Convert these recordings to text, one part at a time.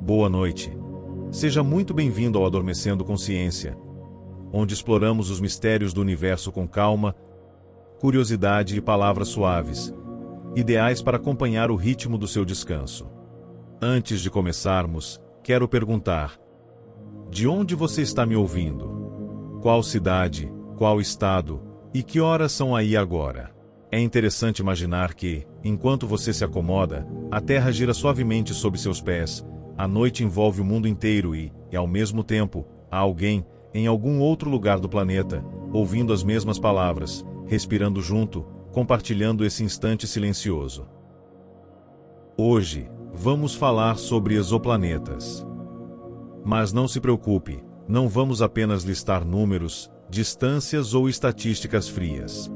Boa noite. Seja muito bem-vindo ao Adormecendo Consciência, onde exploramos os mistérios do universo com calma, curiosidade e palavras suaves, ideais para acompanhar o ritmo do seu descanso. Antes de começarmos, quero perguntar: de onde você está me ouvindo? Qual cidade, qual estado, e que horas são aí agora? É interessante imaginar que, enquanto você se acomoda, a Terra gira suavemente sob seus pés, a noite envolve o mundo inteiro e, ao mesmo tempo, há alguém, em algum outro lugar do planeta, ouvindo as mesmas palavras, respirando junto, compartilhando esse instante silencioso. Hoje, vamos falar sobre exoplanetas. Mas não se preocupe, não vamos apenas listar números, distâncias ou estatísticas frias.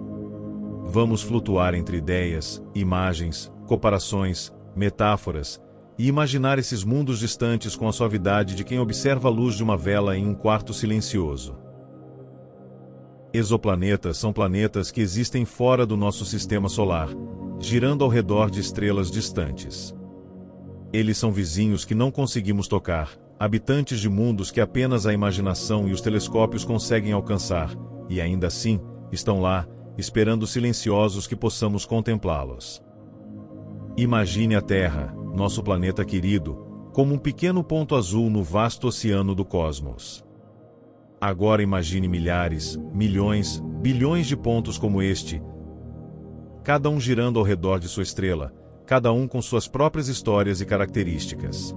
Vamos flutuar entre ideias, imagens, comparações, metáforas, e imaginar esses mundos distantes com a suavidade de quem observa a luz de uma vela em um quarto silencioso. Exoplanetas são planetas que existem fora do nosso sistema solar, girando ao redor de estrelas distantes. Eles são vizinhos que não conseguimos tocar, habitantes de mundos que apenas a imaginação e os telescópios conseguem alcançar, e ainda assim, estão lá, esperando silenciosos que possamos contemplá-los. Imagine a Terra, nosso planeta querido, como um pequeno ponto azul no vasto oceano do cosmos. Agora imagine milhares, milhões, bilhões de pontos como este, cada um girando ao redor de sua estrela, cada um com suas próprias histórias e características.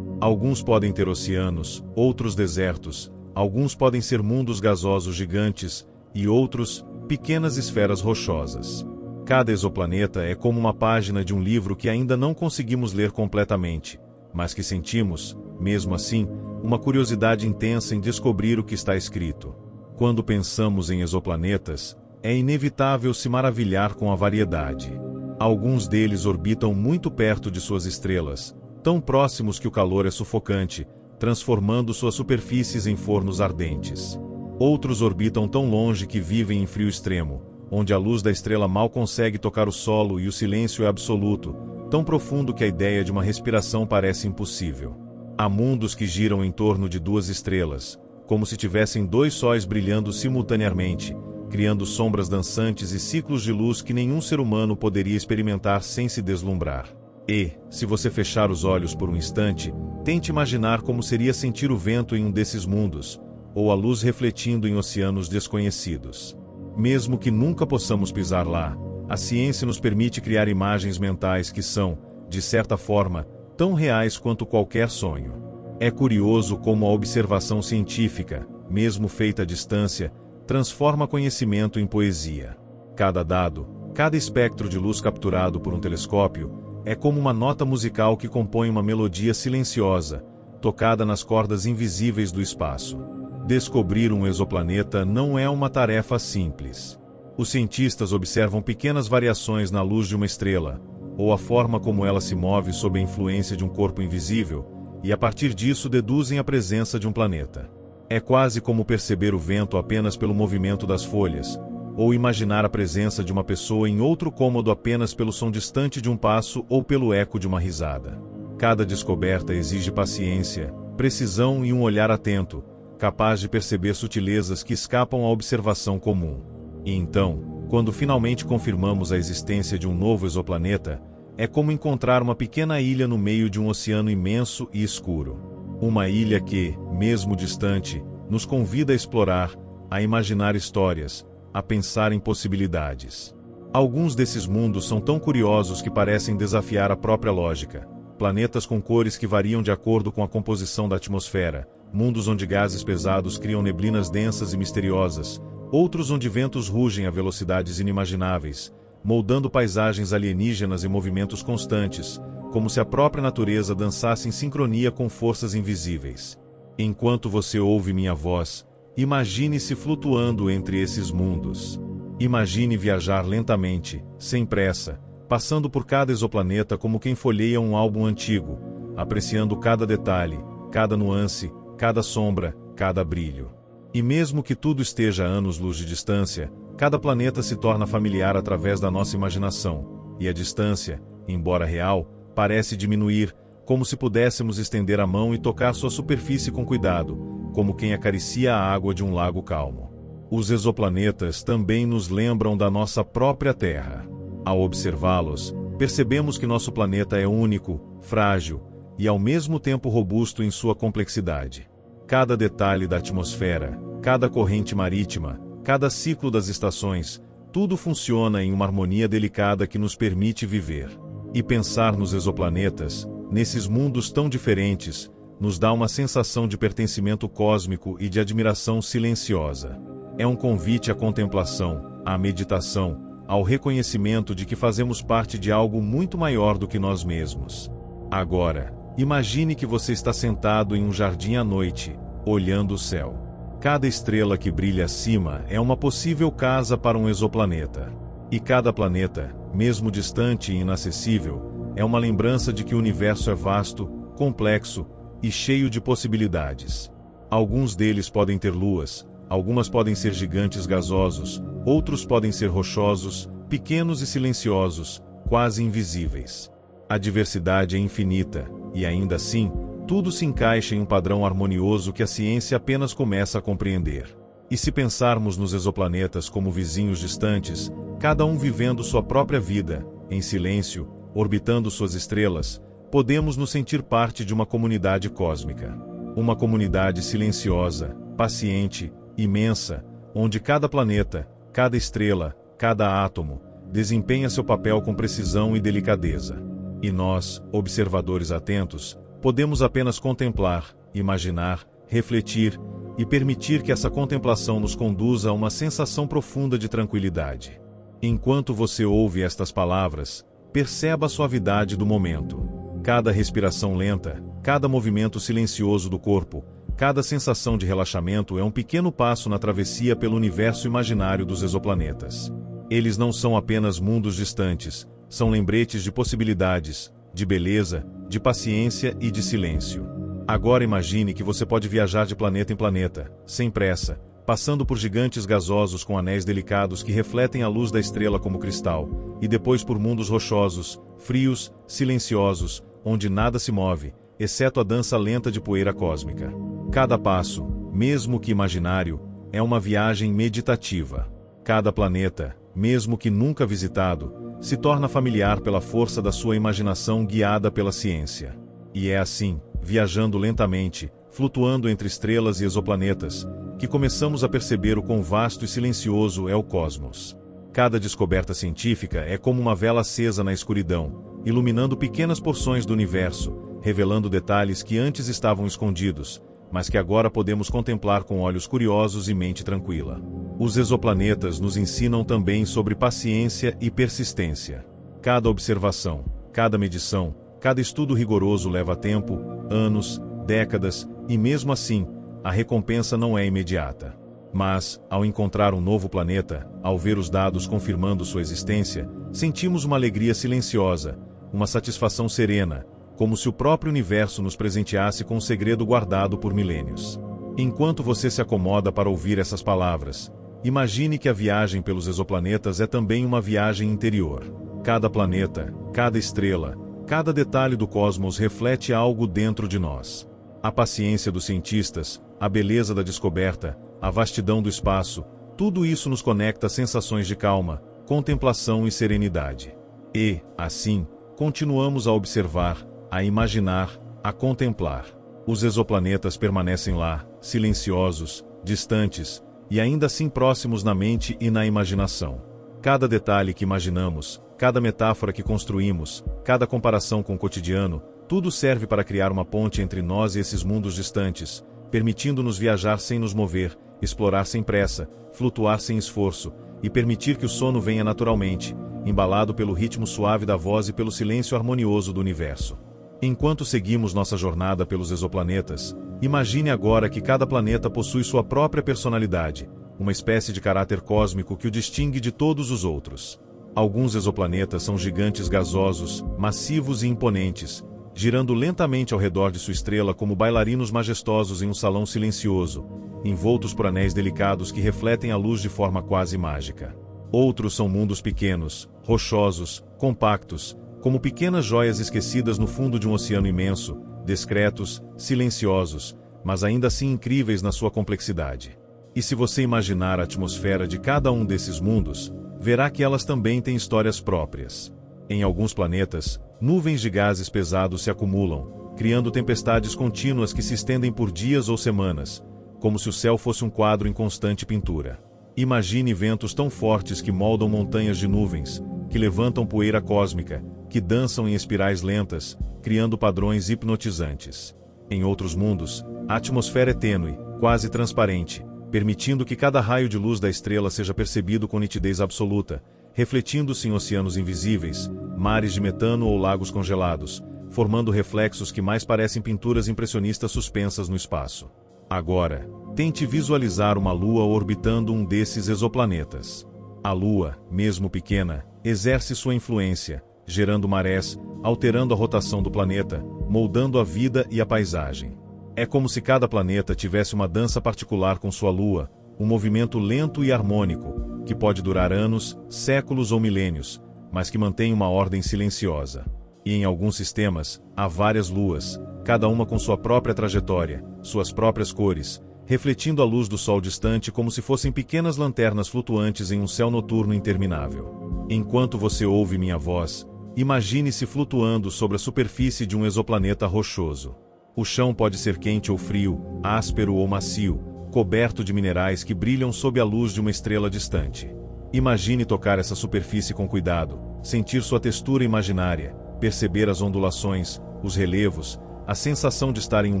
Alguns podem ter oceanos, outros desertos, alguns podem ser mundos gasosos gigantes, e outros, pequenas esferas rochosas. Cada exoplaneta é como uma página de um livro que ainda não conseguimos ler completamente, mas que sentimos, mesmo assim, uma curiosidade intensa em descobrir o que está escrito. Quando pensamos em exoplanetas, é inevitável se maravilhar com a variedade. Alguns deles orbitam muito perto de suas estrelas, tão próximos que o calor é sufocante, transformando suas superfícies em fornos ardentes. Outros orbitam tão longe que vivem em frio extremo, onde a luz da estrela mal consegue tocar o solo e o silêncio é absoluto, tão profundo que a ideia de uma respiração parece impossível. Há mundos que giram em torno de duas estrelas, como se tivessem dois sóis brilhando simultaneamente, criando sombras dançantes e ciclos de luz que nenhum ser humano poderia experimentar sem se deslumbrar. E, se você fechar os olhos por um instante, tente imaginar como seria sentir o vento em um desses mundos, ou a luz refletindo em oceanos desconhecidos. Mesmo que nunca possamos pisar lá, a ciência nos permite criar imagens mentais que são, de certa forma, tão reais quanto qualquer sonho. É curioso como a observação científica, mesmo feita à distância, transforma conhecimento em poesia. Cada dado, cada espectro de luz capturado por um telescópio, é como uma nota musical que compõe uma melodia silenciosa, tocada nas cordas invisíveis do espaço. Descobrir um exoplaneta não é uma tarefa simples. Os cientistas observam pequenas variações na luz de uma estrela, ou a forma como ela se move sob a influência de um corpo invisível, e a partir disso deduzem a presença de um planeta. É quase como perceber o vento apenas pelo movimento das folhas, ou imaginar a presença de uma pessoa em outro cômodo apenas pelo som distante de um passo ou pelo eco de uma risada. Cada descoberta exige paciência, precisão e um olhar atento, capaz de perceber sutilezas que escapam à observação comum. E então, quando finalmente confirmamos a existência de um novo exoplaneta, é como encontrar uma pequena ilha no meio de um oceano imenso e escuro. Uma ilha que, mesmo distante, nos convida a explorar, a imaginar histórias, a pensar em possibilidades. Alguns desses mundos são tão curiosos que parecem desafiar a própria lógica. Planetas com cores que variam de acordo com a composição da atmosfera, mundos onde gases pesados criam neblinas densas e misteriosas, outros onde ventos rugem a velocidades inimagináveis, moldando paisagens alienígenas em movimentos constantes, como se a própria natureza dançasse em sincronia com forças invisíveis. Enquanto você ouve minha voz, imagine-se flutuando entre esses mundos. Imagine viajar lentamente, sem pressa, passando por cada exoplaneta como quem folheia um álbum antigo, apreciando cada detalhe, cada nuance, cada sombra, cada brilho. E mesmo que tudo esteja a anos-luz de distância, cada planeta se torna familiar através da nossa imaginação, e a distância, embora real, parece diminuir, como se pudéssemos estender a mão e tocar sua superfície com cuidado, como quem acaricia a água de um lago calmo. Os exoplanetas também nos lembram da nossa própria Terra. Ao observá-los, percebemos que nosso planeta é único, frágil e ao mesmo tempo robusto em sua complexidade. Cada detalhe da atmosfera, cada corrente marítima, cada ciclo das estações, tudo funciona em uma harmonia delicada que nos permite viver. E pensar nos exoplanetas, nesses mundos tão diferentes, nos dá uma sensação de pertencimento cósmico e de admiração silenciosa. É um convite à contemplação, à meditação, ao reconhecimento de que fazemos parte de algo muito maior do que nós mesmos. Agora, imagine que você está sentado em um jardim à noite, olhando o céu. Cada estrela que brilha acima é uma possível casa para um exoplaneta. E cada planeta, mesmo distante e inacessível, é uma lembrança de que o universo é vasto, complexo e cheio de possibilidades. Alguns deles podem ter luas, algumas podem ser gigantes gasosos, outros podem ser rochosos, pequenos e silenciosos, quase invisíveis. A diversidade é infinita, e ainda assim, tudo se encaixa em um padrão harmonioso que a ciência apenas começa a compreender. E se pensarmos nos exoplanetas como vizinhos distantes, cada um vivendo sua própria vida, em silêncio, orbitando suas estrelas, podemos nos sentir parte de uma comunidade cósmica. Uma comunidade silenciosa, paciente, imensa, onde cada planeta, cada estrela, cada átomo, desempenha seu papel com precisão e delicadeza. E nós, observadores atentos, podemos apenas contemplar, imaginar, refletir e permitir que essa contemplação nos conduza a uma sensação profunda de tranquilidade. Enquanto você ouve estas palavras, perceba a suavidade do momento. Cada respiração lenta, cada movimento silencioso do corpo, cada sensação de relaxamento é um pequeno passo na travessia pelo universo imaginário dos exoplanetas. Eles não são apenas mundos distantes, são lembretes de possibilidades, de beleza, de paciência e de silêncio. Agora imagine que você pode viajar de planeta em planeta, sem pressa, passando por gigantes gasosos com anéis delicados que refletem a luz da estrela como cristal, e depois por mundos rochosos, frios, silenciosos, onde nada se move, exceto a dança lenta de poeira cósmica. Cada passo, mesmo que imaginário, é uma viagem meditativa. Cada planeta, mesmo que nunca visitado, se torna familiar pela força da sua imaginação guiada pela ciência. E é assim, viajando lentamente, flutuando entre estrelas e exoplanetas, que começamos a perceber o quão vasto e silencioso é o cosmos. Cada descoberta científica é como uma vela acesa na escuridão, iluminando pequenas porções do universo, revelando detalhes que antes estavam escondidos, mas que agora podemos contemplar com olhos curiosos e mente tranquila. Os exoplanetas nos ensinam também sobre paciência e persistência. Cada observação, cada medição, cada estudo rigoroso leva tempo, anos, décadas, e mesmo assim, a recompensa não é imediata. Mas, ao encontrar um novo planeta, ao ver os dados confirmando sua existência, sentimos uma alegria silenciosa, uma satisfação serena, como se o próprio universo nos presenteasse com um segredo guardado por milênios. Enquanto você se acomoda para ouvir essas palavras, imagine que a viagem pelos exoplanetas é também uma viagem interior. Cada planeta, cada estrela, cada detalhe do cosmos reflete algo dentro de nós. A paciência dos cientistas, a beleza da descoberta, a vastidão do espaço, tudo isso nos conecta a sensações de calma, contemplação e serenidade. E, assim, continuamos a observar, a imaginar, a contemplar. Os exoplanetas permanecem lá, silenciosos, distantes, e ainda assim próximos na mente e na imaginação. Cada detalhe que imaginamos, cada metáfora que construímos, cada comparação com o cotidiano, tudo serve para criar uma ponte entre nós e esses mundos distantes, permitindo-nos viajar sem nos mover, explorar sem pressa, flutuar sem esforço, e permitir que o sono venha naturalmente, embalado pelo ritmo suave da voz e pelo silêncio harmonioso do universo. Enquanto seguimos nossa jornada pelos exoplanetas, imagine agora que cada planeta possui sua própria personalidade, uma espécie de caráter cósmico que o distingue de todos os outros. Alguns exoplanetas são gigantes gasosos, massivos e imponentes, girando lentamente ao redor de sua estrela como bailarinos majestosos em um salão silencioso, envoltos por anéis delicados que refletem a luz de forma quase mágica. Outros são mundos pequenos, rochosos, compactos, como pequenas joias esquecidas no fundo de um oceano imenso, discretos, silenciosos, mas ainda assim incríveis na sua complexidade. E se você imaginar a atmosfera de cada um desses mundos, verá que elas também têm histórias próprias. Em alguns planetas, nuvens de gases pesados se acumulam, criando tempestades contínuas que se estendem por dias ou semanas, como se o céu fosse um quadro em constante pintura. Imagine ventos tão fortes que moldam montanhas de nuvens, que levantam poeira cósmica, que dançam em espirais lentas, criando padrões hipnotizantes. Em outros mundos, a atmosfera é tênue, quase transparente, permitindo que cada raio de luz da estrela seja percebido com nitidez absoluta, refletindo-se em oceanos invisíveis, mares de metano ou lagos congelados, formando reflexos que mais parecem pinturas impressionistas suspensas no espaço. Agora, tente visualizar uma lua orbitando um desses exoplanetas. A lua, mesmo pequena, exerce sua influência, gerando marés, alterando a rotação do planeta, moldando a vida e a paisagem. É como se cada planeta tivesse uma dança particular com sua lua, um movimento lento e harmônico, que pode durar anos, séculos ou milênios, mas que mantém uma ordem silenciosa. E em alguns sistemas, há várias luas, cada uma com sua própria trajetória, suas próprias cores, refletindo a luz do Sol distante como se fossem pequenas lanternas flutuantes em um céu noturno interminável. Enquanto você ouve minha voz, imagine-se flutuando sobre a superfície de um exoplaneta rochoso. O chão pode ser quente ou frio, áspero ou macio, coberto de minerais que brilham sob a luz de uma estrela distante. Imagine tocar essa superfície com cuidado, sentir sua textura imaginária, perceber as ondulações, os relevos, a sensação de estar em um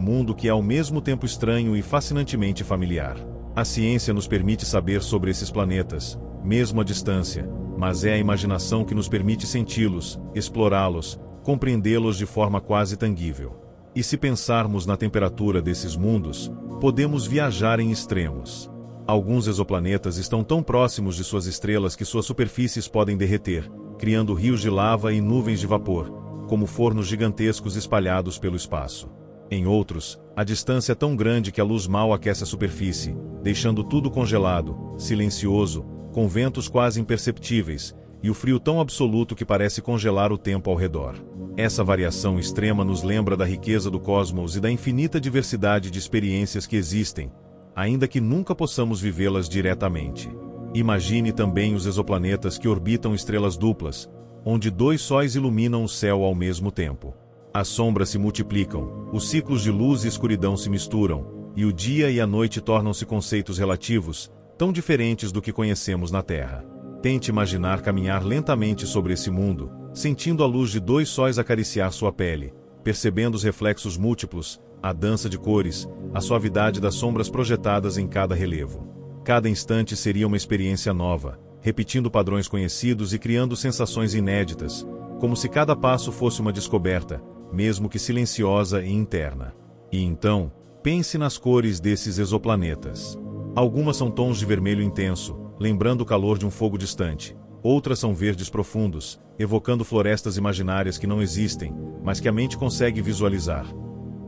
mundo que é ao mesmo tempo estranho e fascinantemente familiar. A ciência nos permite saber sobre esses planetas, mesmo à distância, mas é a imaginação que nos permite senti-los, explorá-los, compreendê-los de forma quase tangível. E se pensarmos na temperatura desses mundos, podemos viajar em extremos. Alguns exoplanetas estão tão próximos de suas estrelas que suas superfícies podem derreter, criando rios de lava e nuvens de vapor, como fornos gigantescos espalhados pelo espaço. Em outros, a distância é tão grande que a luz mal aquece a superfície, deixando tudo congelado, silencioso, com ventos quase imperceptíveis, e o frio tão absoluto que parece congelar o tempo ao redor. Essa variação extrema nos lembra da riqueza do cosmos e da infinita diversidade de experiências que existem, ainda que nunca possamos vivê-las diretamente. Imagine também os exoplanetas que orbitam estrelas duplas, onde dois sóis iluminam o céu ao mesmo tempo. As sombras se multiplicam, os ciclos de luz e escuridão se misturam, e o dia e a noite tornam-se conceitos relativos, tão diferentes do que conhecemos na Terra. Tente imaginar caminhar lentamente sobre esse mundo, sentindo a luz de dois sóis acariciar sua pele, percebendo os reflexos múltiplos, a dança de cores, a suavidade das sombras projetadas em cada relevo. Cada instante seria uma experiência nova, repetindo padrões conhecidos e criando sensações inéditas, como se cada passo fosse uma descoberta, mesmo que silenciosa e interna. E então, pense nas cores desses exoplanetas. Algumas são tons de vermelho intenso, lembrando o calor de um fogo distante. Outras são verdes profundos, evocando florestas imaginárias que não existem, mas que a mente consegue visualizar.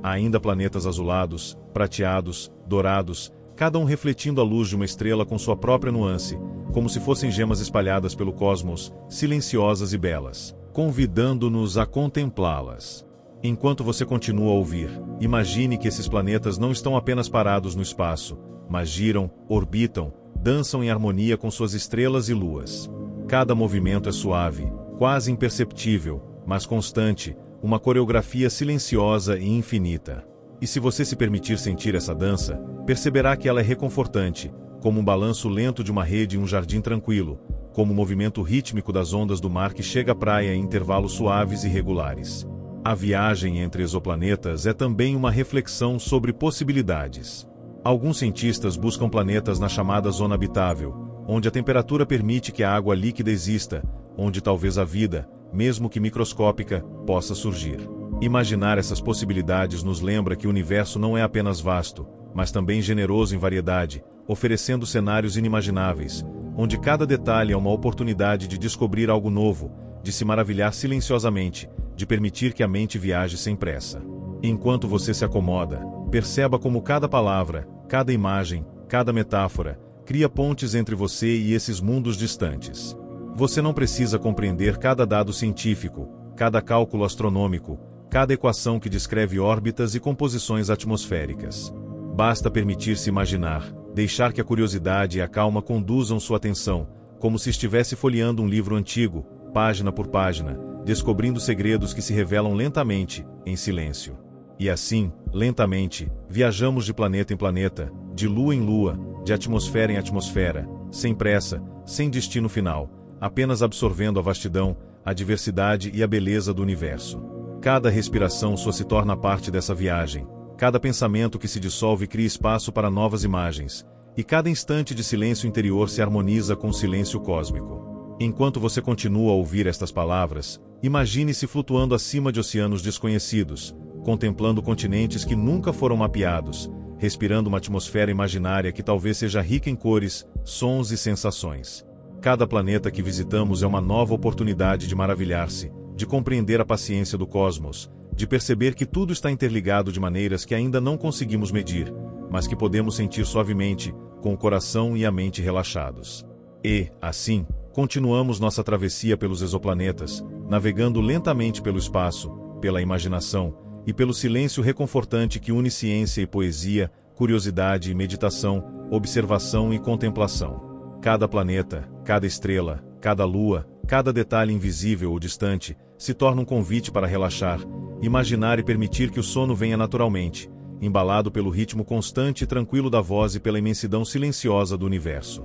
Há ainda planetas azulados, prateados, dourados, cada um refletindo a luz de uma estrela com sua própria nuance, como se fossem gemas espalhadas pelo cosmos, silenciosas e belas, convidando-nos a contemplá-las. Enquanto você continua a ouvir, imagine que esses planetas não estão apenas parados no espaço, mas giram, orbitam, dançam em harmonia com suas estrelas e luas. Cada movimento é suave, quase imperceptível, mas constante, uma coreografia silenciosa e infinita. E se você se permitir sentir essa dança, perceberá que ela é reconfortante, como um balanço lento de uma rede em um jardim tranquilo, como o movimento rítmico das ondas do mar que chega à praia em intervalos suaves e regulares. A viagem entre exoplanetas é também uma reflexão sobre possibilidades. Alguns cientistas buscam planetas na chamada zona habitável, onde a temperatura permite que a água líquida exista, onde talvez a vida, mesmo que microscópica, possa surgir. Imaginar essas possibilidades nos lembra que o universo não é apenas vasto, mas também generoso em variedade, oferecendo cenários inimagináveis, onde cada detalhe é uma oportunidade de descobrir algo novo, de se maravilhar silenciosamente, de permitir que a mente viaje sem pressa. Enquanto você se acomoda, perceba como cada palavra, cada imagem, cada metáfora, cria pontes entre você e esses mundos distantes. Você não precisa compreender cada dado científico, cada cálculo astronômico, cada equação que descreve órbitas e composições atmosféricas. Basta permitir-se imaginar, deixar que a curiosidade e a calma conduzam sua atenção, como se estivesse folheando um livro antigo, página por página, descobrindo segredos que se revelam lentamente, em silêncio. E assim, lentamente, viajamos de planeta em planeta, de lua em lua, de atmosfera em atmosfera, sem pressa, sem destino final, apenas absorvendo a vastidão, a diversidade e a beleza do universo. Cada respiração só se torna parte dessa viagem, cada pensamento que se dissolve cria espaço para novas imagens, e cada instante de silêncio interior se harmoniza com o silêncio cósmico. Enquanto você continua a ouvir estas palavras, imagine-se flutuando acima de oceanos desconhecidos, contemplando continentes que nunca foram mapeados, respirando uma atmosfera imaginária que talvez seja rica em cores, sons e sensações. Cada planeta que visitamos é uma nova oportunidade de maravilhar-se, de compreender a paciência do cosmos, de perceber que tudo está interligado de maneiras que ainda não conseguimos medir, mas que podemos sentir suavemente, com o coração e a mente relaxados. E, assim, continuamos nossa travessia pelos exoplanetas, navegando lentamente pelo espaço, pela imaginação, e pelo silêncio reconfortante que une ciência e poesia, curiosidade e meditação, observação e contemplação. Cada planeta, cada estrela, cada lua, cada detalhe invisível ou distante, se torna um convite para relaxar, imaginar e permitir que o sono venha naturalmente, embalado pelo ritmo constante e tranquilo da voz e pela imensidão silenciosa do universo.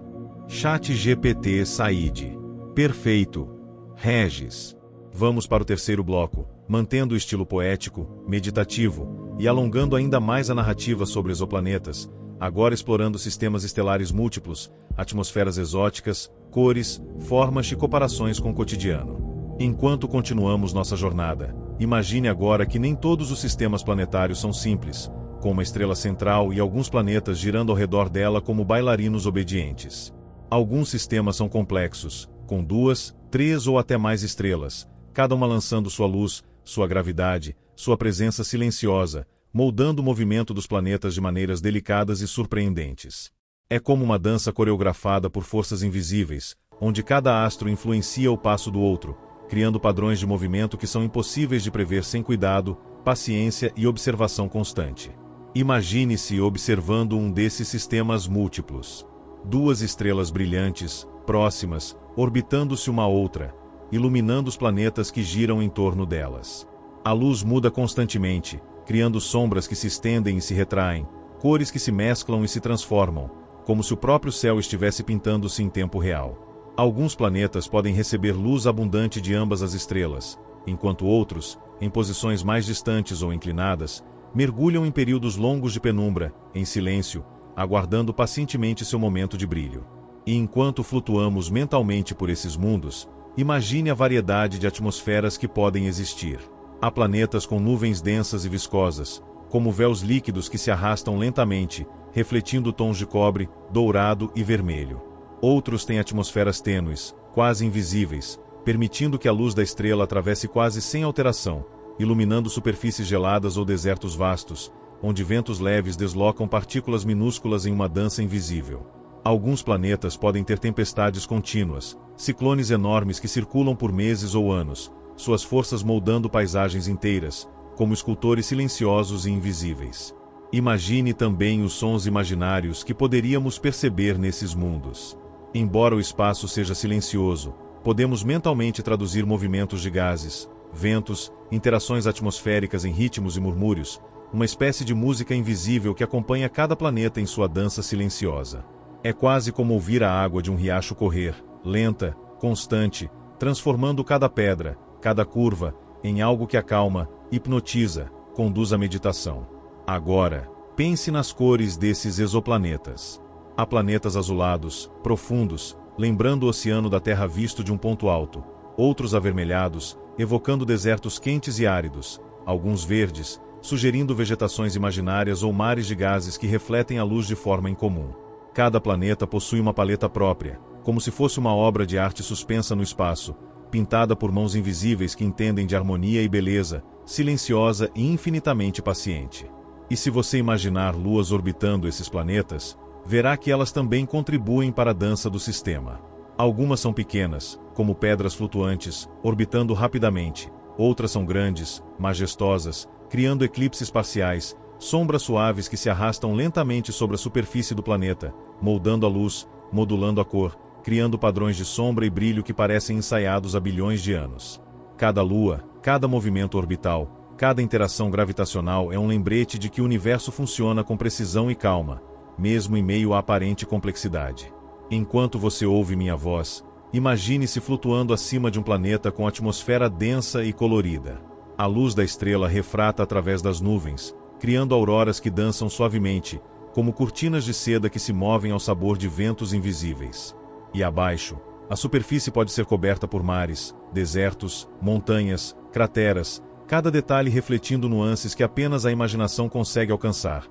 ChatGPT Said. Perfeito. Regis. Vamos para o terceiro bloco, mantendo o estilo poético, meditativo, e alongando ainda mais a narrativa sobre exoplanetas, agora explorando sistemas estelares múltiplos, atmosferas exóticas, cores, formas e comparações com o cotidiano. Enquanto continuamos nossa jornada, imagine agora que nem todos os sistemas planetários são simples, com uma estrela central e alguns planetas girando ao redor dela como bailarinos obedientes. Alguns sistemas são complexos, com 2, 3 ou até mais estrelas, cada uma lançando sua luz, sua gravidade, sua presença silenciosa, moldando o movimento dos planetas de maneiras delicadas e surpreendentes. É como uma dança coreografada por forças invisíveis, onde cada astro influencia o passo do outro, criando padrões de movimento que são impossíveis de prever sem cuidado, paciência e observação constante. Imagine-se observando um desses sistemas múltiplos. 2 estrelas brilhantes, próximas, orbitando-se uma outra, iluminando os planetas que giram em torno delas. A luz muda constantemente, criando sombras que se estendem e se retraem, cores que se mesclam e se transformam, como se o próprio céu estivesse pintando-se em tempo real. Alguns planetas podem receber luz abundante de ambas as estrelas, enquanto outros, em posições mais distantes ou inclinadas, mergulham em períodos longos de penumbra, em silêncio, aguardando pacientemente seu momento de brilho. E enquanto flutuamos mentalmente por esses mundos, imagine a variedade de atmosferas que podem existir. Há planetas com nuvens densas e viscosas, como véus líquidos que se arrastam lentamente, refletindo tons de cobre, dourado e vermelho. Outros têm atmosferas tênues, quase invisíveis, permitindo que a luz da estrela atravesse quase sem alteração, iluminando superfícies geladas ou desertos vastos, onde ventos leves deslocam partículas minúsculas em uma dança invisível. Alguns planetas podem ter tempestades contínuas, ciclones enormes que circulam por meses ou anos, suas forças moldando paisagens inteiras, como escultores silenciosos e invisíveis. Imagine também os sons imaginários que poderíamos perceber nesses mundos. Embora o espaço seja silencioso, podemos mentalmente traduzir movimentos de gases, ventos, interações atmosféricas em ritmos e murmúrios, uma espécie de música invisível que acompanha cada planeta em sua dança silenciosa. É quase como ouvir a água de um riacho correr, lenta, constante, transformando cada pedra, cada curva, em algo que acalma, hipnotiza, conduz à meditação. Agora, pense nas cores desses exoplanetas. Há planetas azulados, profundos, lembrando o oceano da Terra visto de um ponto alto, outros avermelhados, evocando desertos quentes e áridos, alguns verdes, sugerindo vegetações imaginárias ou mares de gases que refletem a luz de forma incomum. Cada planeta possui uma paleta própria, como se fosse uma obra de arte suspensa no espaço, pintada por mãos invisíveis que entendem de harmonia e beleza, silenciosa e infinitamente paciente. E se você imaginar luas orbitando esses planetas, verá que elas também contribuem para a dança do sistema. Algumas são pequenas, como pedras flutuantes, orbitando rapidamente, outras são grandes, majestosas, criando eclipses parciais, sombras suaves que se arrastam lentamente sobre a superfície do planeta, moldando a luz, modulando a cor, criando padrões de sombra e brilho que parecem ensaiados há bilhões de anos. Cada lua, cada movimento orbital, cada interação gravitacional é um lembrete de que o universo funciona com precisão e calma, mesmo em meio à aparente complexidade. Enquanto você ouve minha voz, imagine-se flutuando acima de um planeta com atmosfera densa e colorida. A luz da estrela refrata através das nuvens, criando auroras que dançam suavemente, como cortinas de seda que se movem ao sabor de ventos invisíveis. E abaixo, a superfície pode ser coberta por mares, desertos, montanhas, crateras, cada detalhe refletindo nuances que apenas a imaginação consegue alcançar,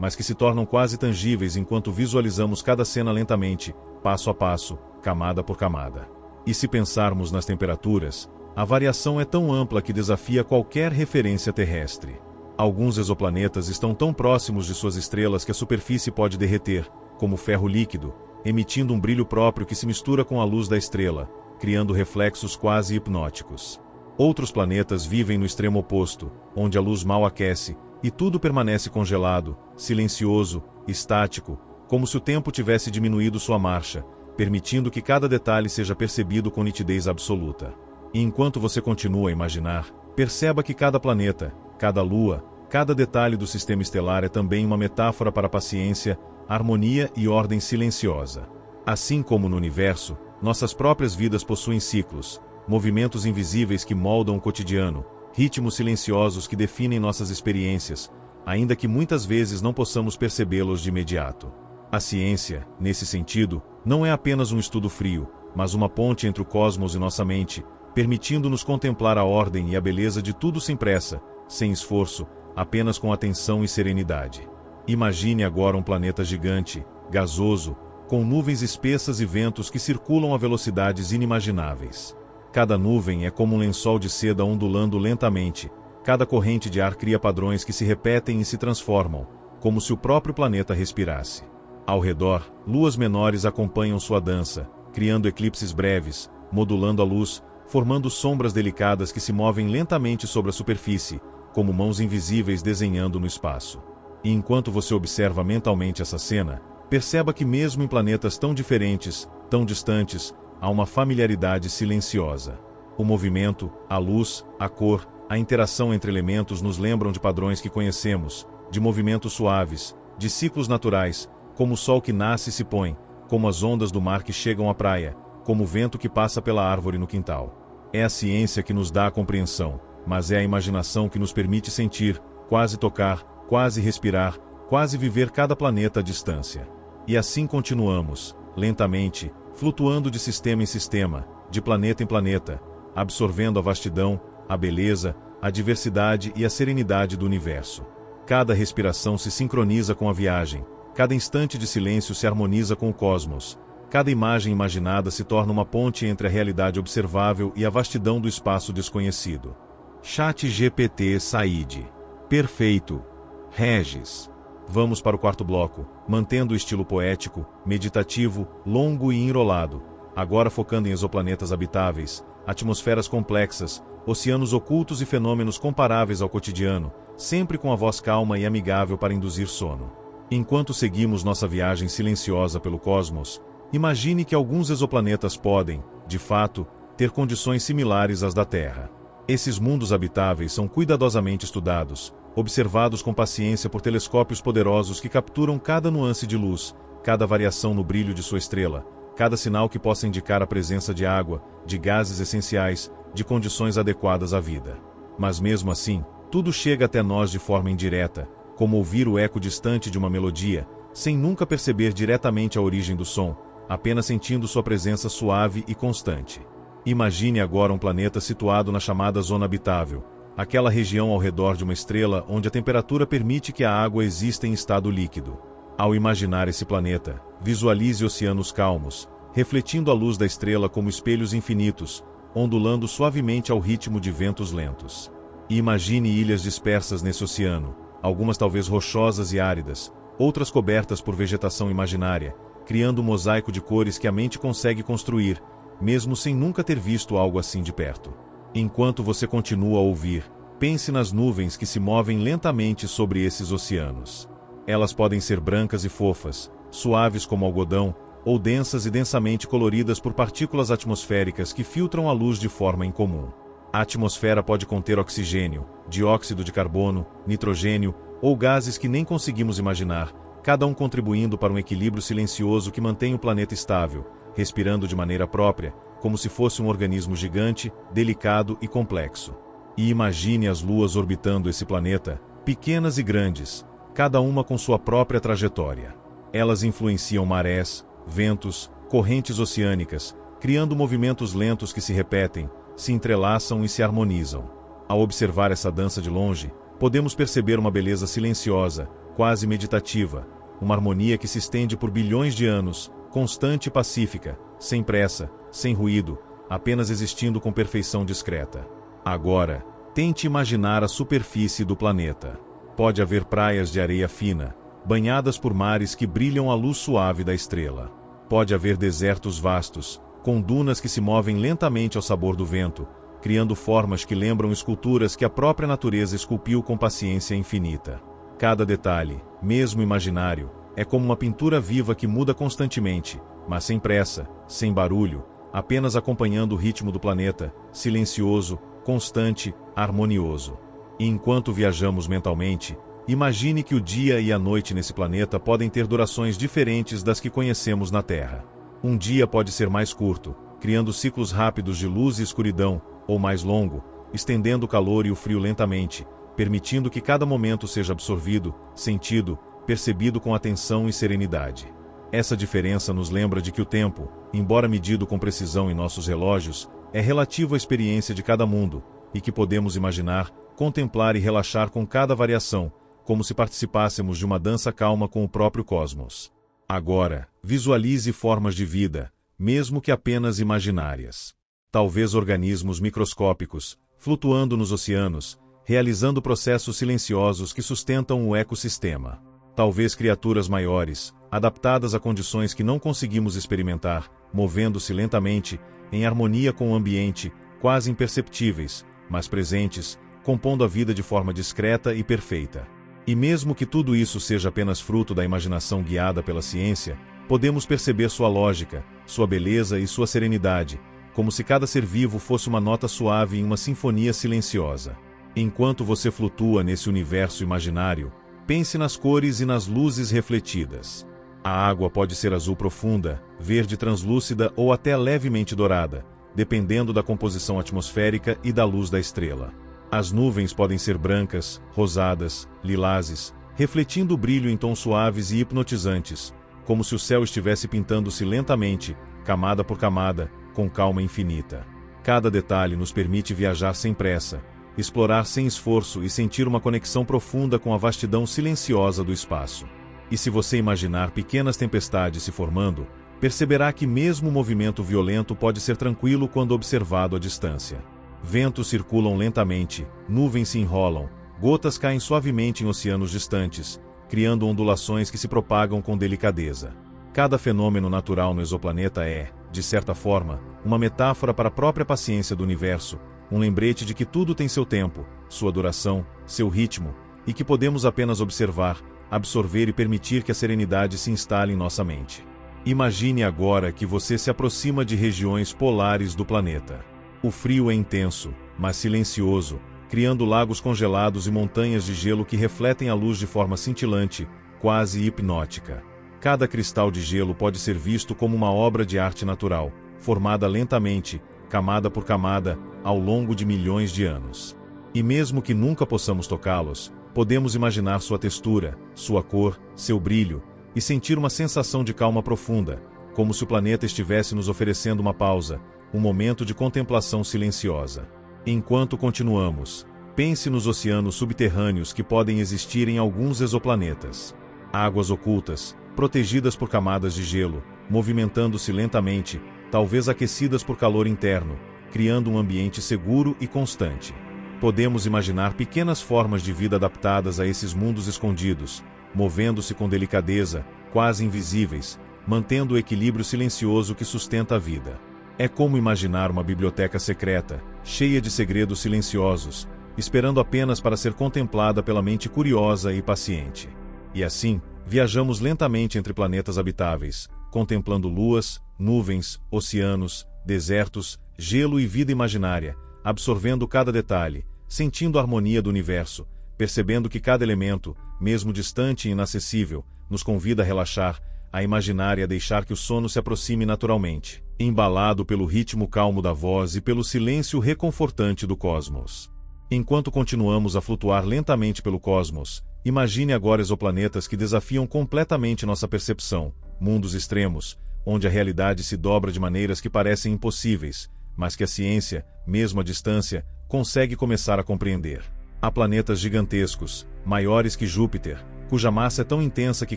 mas que se tornam quase tangíveis enquanto visualizamos cada cena lentamente, passo a passo, camada por camada. E se pensarmos nas temperaturas, a variação é tão ampla que desafia qualquer referência terrestre. Alguns exoplanetas estão tão próximos de suas estrelas que a superfície pode derreter, como ferro líquido, emitindo um brilho próprio que se mistura com a luz da estrela, criando reflexos quase hipnóticos. Outros planetas vivem no extremo oposto, onde a luz mal aquece, e tudo permanece congelado, silencioso, estático, como se o tempo tivesse diminuído sua marcha, permitindo que cada detalhe seja percebido com nitidez absoluta. E enquanto você continua a imaginar, perceba que cada planeta, cada lua, cada detalhe do sistema estelar é também uma metáfora para a paciência, harmonia e ordem silenciosa. Assim como no universo, nossas próprias vidas possuem ciclos, movimentos invisíveis que moldam o cotidiano, ritmos silenciosos que definem nossas experiências, ainda que muitas vezes não possamos percebê-los de imediato. A ciência, nesse sentido, não é apenas um estudo frio, mas uma ponte entre o cosmos e nossa mente, permitindo-nos contemplar a ordem e a beleza de tudo sem pressa, sem esforço, apenas com atenção e serenidade. Imagine agora um planeta gigante, gasoso, com nuvens espessas e ventos que circulam a velocidades inimagináveis. Cada nuvem é como um lençol de seda ondulando lentamente, cada corrente de ar cria padrões que se repetem e se transformam, como se o próprio planeta respirasse. Ao redor, luas menores acompanham sua dança, criando eclipses breves, modulando a luz, formando sombras delicadas que se movem lentamente sobre a superfície, como mãos invisíveis desenhando no espaço. E enquanto você observa mentalmente essa cena, perceba que mesmo em planetas tão diferentes, tão distantes, há uma familiaridade silenciosa. O movimento, a luz, a cor, a interação entre elementos nos lembram de padrões que conhecemos, de movimentos suaves, de ciclos naturais, como o sol que nasce e se põe, como as ondas do mar que chegam à praia, como o vento que passa pela árvore no quintal. É a ciência que nos dá a compreensão, mas é a imaginação que nos permite sentir, quase tocar, quase respirar, quase viver cada planeta à distância. E assim continuamos, lentamente, flutuando de sistema em sistema, de planeta em planeta, absorvendo a vastidão, a beleza, a diversidade e a serenidade do universo. Cada respiração se sincroniza com a viagem, cada instante de silêncio se harmoniza com o cosmos, cada imagem imaginada se torna uma ponte entre a realidade observável e a vastidão do espaço desconhecido. ChatGPT Said. Perfeito. Regis. Vamos para o quarto bloco, mantendo o estilo poético, meditativo, longo e enrolado, agora focando em exoplanetas habitáveis, atmosferas complexas, oceanos ocultos e fenômenos comparáveis ao cotidiano, sempre com a voz calma e amigável para induzir sono. Enquanto seguimos nossa viagem silenciosa pelo cosmos, imagine que alguns exoplanetas podem, de fato, ter condições similares às da Terra. Esses mundos habitáveis são cuidadosamente estudados, observados com paciência por telescópios poderosos que capturam cada nuance de luz, cada variação no brilho de sua estrela, cada sinal que possa indicar a presença de água, de gases essenciais, de condições adequadas à vida. Mas mesmo assim, tudo chega até nós de forma indireta, como ouvir o eco distante de uma melodia, sem nunca perceber diretamente a origem do som, apenas sentindo sua presença suave e constante. Imagine agora um planeta situado na chamada zona habitável, aquela região ao redor de uma estrela onde a temperatura permite que a água exista em estado líquido. Ao imaginar esse planeta, visualize oceanos calmos, refletindo a luz da estrela como espelhos infinitos, ondulando suavemente ao ritmo de ventos lentos. E imagine ilhas dispersas nesse oceano, algumas talvez rochosas e áridas, outras cobertas por vegetação imaginária, criando um mosaico de cores que a mente consegue construir, mesmo sem nunca ter visto algo assim de perto. Enquanto você continua a ouvir, pense nas nuvens que se movem lentamente sobre esses oceanos. Elas podem ser brancas e fofas, suaves como algodão, ou densas e densamente coloridas por partículas atmosféricas que filtram a luz de forma incomum. A atmosfera pode conter oxigênio, dióxido de carbono, nitrogênio, ou gases que nem conseguimos imaginar, cada um contribuindo para um equilíbrio silencioso que mantém o planeta estável, respirando de maneira própria, como se fosse um organismo gigante, delicado e complexo. E imagine as luas orbitando esse planeta, pequenas e grandes, cada uma com sua própria trajetória. Elas influenciam marés, ventos, correntes oceânicas, criando movimentos lentos que se repetem, se entrelaçam e se harmonizam. Ao observar essa dança de longe, podemos perceber uma beleza silenciosa, quase meditativa, uma harmonia que se estende por bilhões de anos, constante e pacífica, sem pressa, sem ruído, apenas existindo com perfeição discreta. Agora, tente imaginar a superfície do planeta. Pode haver praias de areia fina, banhadas por mares que brilham à luz suave da estrela. Pode haver desertos vastos, com dunas que se movem lentamente ao sabor do vento, criando formas que lembram esculturas que a própria natureza esculpiu com paciência infinita. Cada detalhe, mesmo imaginário, é como uma pintura viva que muda constantemente, mas sem pressa, sem barulho, apenas acompanhando o ritmo do planeta, silencioso, constante, harmonioso. E enquanto viajamos mentalmente, imagine que o dia e a noite nesse planeta podem ter durações diferentes das que conhecemos na Terra. Um dia pode ser mais curto, criando ciclos rápidos de luz e escuridão, ou mais longo, estendendo o calor e o frio lentamente, permitindo que cada momento seja absorvido, sentido, percebido com atenção e serenidade. Essa diferença nos lembra de que o tempo, embora medido com precisão em nossos relógios, é relativo à experiência de cada mundo, e que podemos imaginar, contemplar e relaxar com cada variação, como se participássemos de uma dança calma com o próprio cosmos. Agora, visualize formas de vida, mesmo que apenas imaginárias. Talvez organismos microscópicos, flutuando nos oceanos, realizando processos silenciosos que sustentam o ecossistema. Talvez criaturas maiores, adaptadas a condições que não conseguimos experimentar, movendo-se lentamente, em harmonia com o ambiente, quase imperceptíveis, mas presentes, compondo a vida de forma discreta e perfeita. E mesmo que tudo isso seja apenas fruto da imaginação guiada pela ciência, podemos perceber sua lógica, sua beleza e sua serenidade, como se cada ser vivo fosse uma nota suave em uma sinfonia silenciosa. Enquanto você flutua nesse universo imaginário, pense nas cores e nas luzes refletidas. A água pode ser azul profunda, verde translúcida ou até levemente dourada, dependendo da composição atmosférica e da luz da estrela. As nuvens podem ser brancas, rosadas, lilazes, refletindo o brilho em tons suaves e hipnotizantes, como se o céu estivesse pintando-se lentamente, camada por camada, com calma infinita. Cada detalhe nos permite viajar sem pressa, explorar sem esforço e sentir uma conexão profunda com a vastidão silenciosa do espaço. E se você imaginar pequenas tempestades se formando, perceberá que mesmo o movimento violento pode ser tranquilo quando observado à distância. Ventos circulam lentamente, nuvens se enrolam, gotas caem suavemente em oceanos distantes, criando ondulações que se propagam com delicadeza. Cada fenômeno natural no exoplaneta é, de certa forma, uma metáfora para a própria paciência do universo, um lembrete de que tudo tem seu tempo, sua duração, seu ritmo, e que podemos apenas observar, absorver e permitir que a serenidade se instale em nossa mente. Imagine agora que você se aproxima de regiões polares do planeta. O frio é intenso, mas silencioso, criando lagos congelados e montanhas de gelo que refletem a luz de forma cintilante, quase hipnótica. Cada cristal de gelo pode ser visto como uma obra de arte natural, formada lentamente, camada por camada, ao longo de milhões de anos. E mesmo que nunca possamos tocá-los, podemos imaginar sua textura, sua cor, seu brilho, e sentir uma sensação de calma profunda, como se o planeta estivesse nos oferecendo uma pausa, um momento de contemplação silenciosa. Enquanto continuamos, pense nos oceanos subterrâneos que podem existir em alguns exoplanetas. Águas ocultas, protegidas por camadas de gelo, movimentando-se lentamente, talvez aquecidas por calor interno, criando um ambiente seguro e constante. Podemos imaginar pequenas formas de vida adaptadas a esses mundos escondidos, movendo-se com delicadeza, quase invisíveis, mantendo o equilíbrio silencioso que sustenta a vida. É como imaginar uma biblioteca secreta, cheia de segredos silenciosos, esperando apenas para ser contemplada pela mente curiosa e paciente. E assim, viajamos lentamente entre planetas habitáveis, contemplando luas, nuvens, oceanos, desertos, gelo e vida imaginária, absorvendo cada detalhe, sentindo a harmonia do universo, percebendo que cada elemento, mesmo distante e inacessível, nos convida a relaxar, a imaginar e a deixar que o sono se aproxime naturalmente, embalado pelo ritmo calmo da voz e pelo silêncio reconfortante do cosmos. Enquanto continuamos a flutuar lentamente pelo cosmos, imagine agora exoplanetas que desafiam completamente nossa percepção, mundos extremos, onde a realidade se dobra de maneiras que parecem impossíveis, mas que a ciência, mesmo à distância, consegue começar a compreender. Há planetas gigantescos, maiores que Júpiter, cuja massa é tão intensa que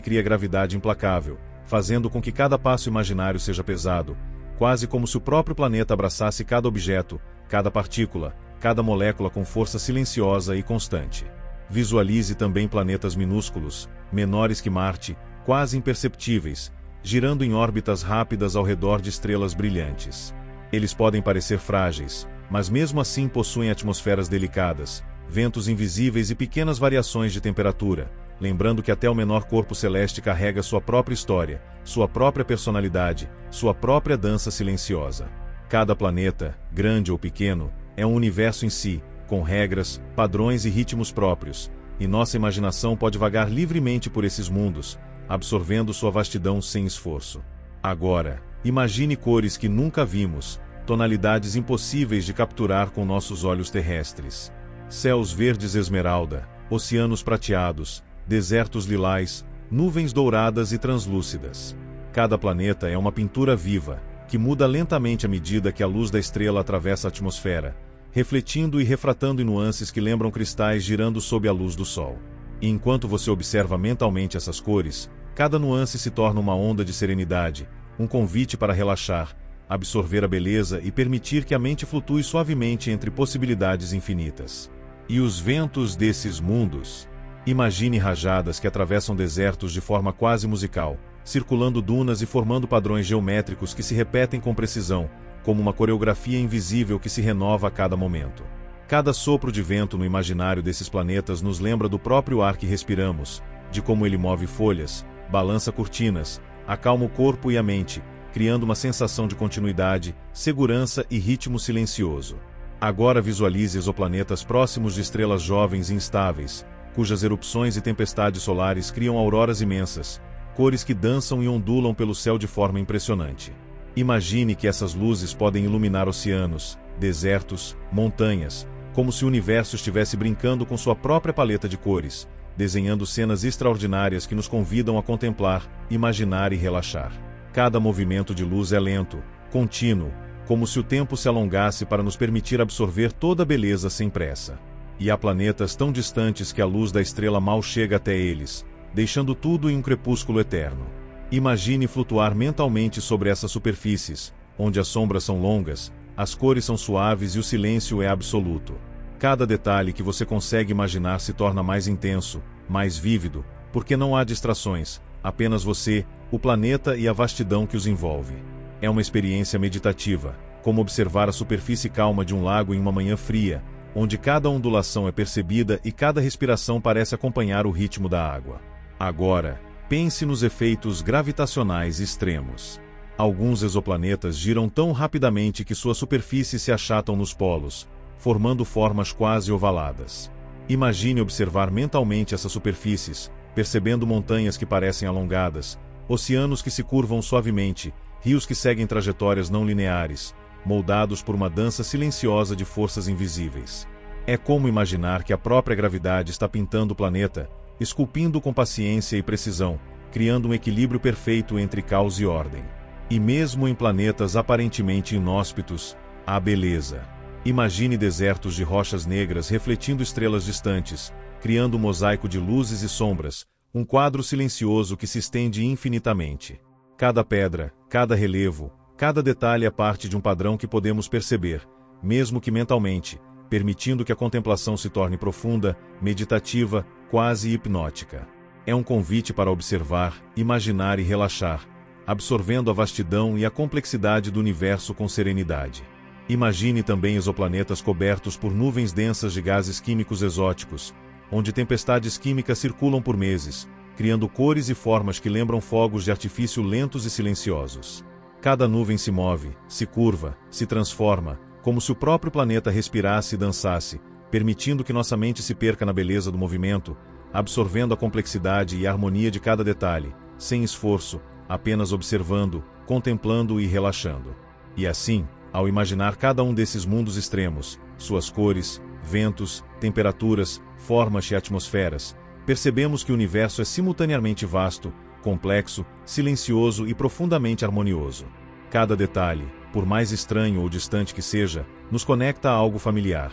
cria gravidade implacável, fazendo com que cada passo imaginário seja pesado, quase como se o próprio planeta abraçasse cada objeto, cada partícula, cada molécula com força silenciosa e constante. Visualize também planetas minúsculos, menores que Marte, quase imperceptíveis, girando em órbitas rápidas ao redor de estrelas brilhantes. Eles podem parecer frágeis, mas mesmo assim possuem atmosferas delicadas, ventos invisíveis e pequenas variações de temperatura, lembrando que até o menor corpo celeste carrega sua própria história, sua própria personalidade, sua própria dança silenciosa. Cada planeta, grande ou pequeno, é um universo em si, com regras, padrões e ritmos próprios, e nossa imaginação pode vagar livremente por esses mundos, absorvendo sua vastidão sem esforço. Agora, imagine cores que nunca vimos, tonalidades impossíveis de capturar com nossos olhos terrestres. Céus verdes esmeralda, oceanos prateados, desertos lilás, nuvens douradas e translúcidas. Cada planeta é uma pintura viva, que muda lentamente à medida que a luz da estrela atravessa a atmosfera, refletindo e refratando em nuances que lembram cristais girando sob a luz do sol. E enquanto você observa mentalmente essas cores, cada nuance se torna uma onda de serenidade, um convite para relaxar, absorver a beleza e permitir que a mente flutue suavemente entre possibilidades infinitas. E os ventos desses mundos? Imagine rajadas que atravessam desertos de forma quase musical, circulando dunas e formando padrões geométricos que se repetem com precisão, como uma coreografia invisível que se renova a cada momento. Cada sopro de vento no imaginário desses planetas nos lembra do próprio ar que respiramos, de como ele move folhas, balança cortinas, acalma o corpo e a mente, criando uma sensação de continuidade, segurança e ritmo silencioso. Agora visualize exoplanetas próximos de estrelas jovens e instáveis, cujas erupções e tempestades solares criam auroras imensas, cores que dançam e ondulam pelo céu de forma impressionante. Imagine que essas luzes podem iluminar oceanos, desertos, montanhas, como se o universo estivesse brincando com sua própria paleta de cores, desenhando cenas extraordinárias que nos convidam a contemplar, imaginar e relaxar. Cada movimento de luz é lento, contínuo, como se o tempo se alongasse para nos permitir absorver toda a beleza sem pressa. E há planetas tão distantes que a luz da estrela mal chega até eles, deixando tudo em um crepúsculo eterno. Imagine flutuar mentalmente sobre essas superfícies, onde as sombras são longas, as cores são suaves e o silêncio é absoluto. Cada detalhe que você consegue imaginar se torna mais intenso, mais vívido, porque não há distrações, apenas você, o planeta e a vastidão que os envolve. É uma experiência meditativa, como observar a superfície calma de um lago em uma manhã fria, onde cada ondulação é percebida e cada respiração parece acompanhar o ritmo da água. Agora, pense nos efeitos gravitacionais extremos. Alguns exoplanetas giram tão rapidamente que suas superfícies se achatam nos polos, formando formas quase ovaladas. Imagine observar mentalmente essas superfícies, percebendo montanhas que parecem alongadas, oceanos que se curvam suavemente, rios que seguem trajetórias não lineares, moldados por uma dança silenciosa de forças invisíveis. É como imaginar que a própria gravidade está pintando o planeta, esculpindo com paciência e precisão, criando um equilíbrio perfeito entre caos e ordem. E mesmo em planetas aparentemente inóspitos, há beleza. Imagine desertos de rochas negras refletindo estrelas distantes, criando um mosaico de luzes e sombras, um quadro silencioso que se estende infinitamente. Cada pedra, cada relevo, cada detalhe é parte de um padrão que podemos perceber, mesmo que mentalmente, permitindo que a contemplação se torne profunda, meditativa, quase hipnótica. É um convite para observar, imaginar e relaxar, absorvendo a vastidão e a complexidade do universo com serenidade. Imagine também exoplanetas cobertos por nuvens densas de gases químicos exóticos, onde tempestades químicas circulam por meses, criando cores e formas que lembram fogos de artifício lentos e silenciosos. Cada nuvem se move, se curva, se transforma, como se o próprio planeta respirasse e dançasse, permitindo que nossa mente se perca na beleza do movimento, absorvendo a complexidade e a harmonia de cada detalhe, sem esforço, apenas observando, contemplando e relaxando. E assim, ao imaginar cada um desses mundos extremos, suas cores, ventos, temperaturas, formas e atmosferas, percebemos que o universo é simultaneamente vasto, complexo, silencioso e profundamente harmonioso. Cada detalhe, por mais estranho ou distante que seja, nos conecta a algo familiar.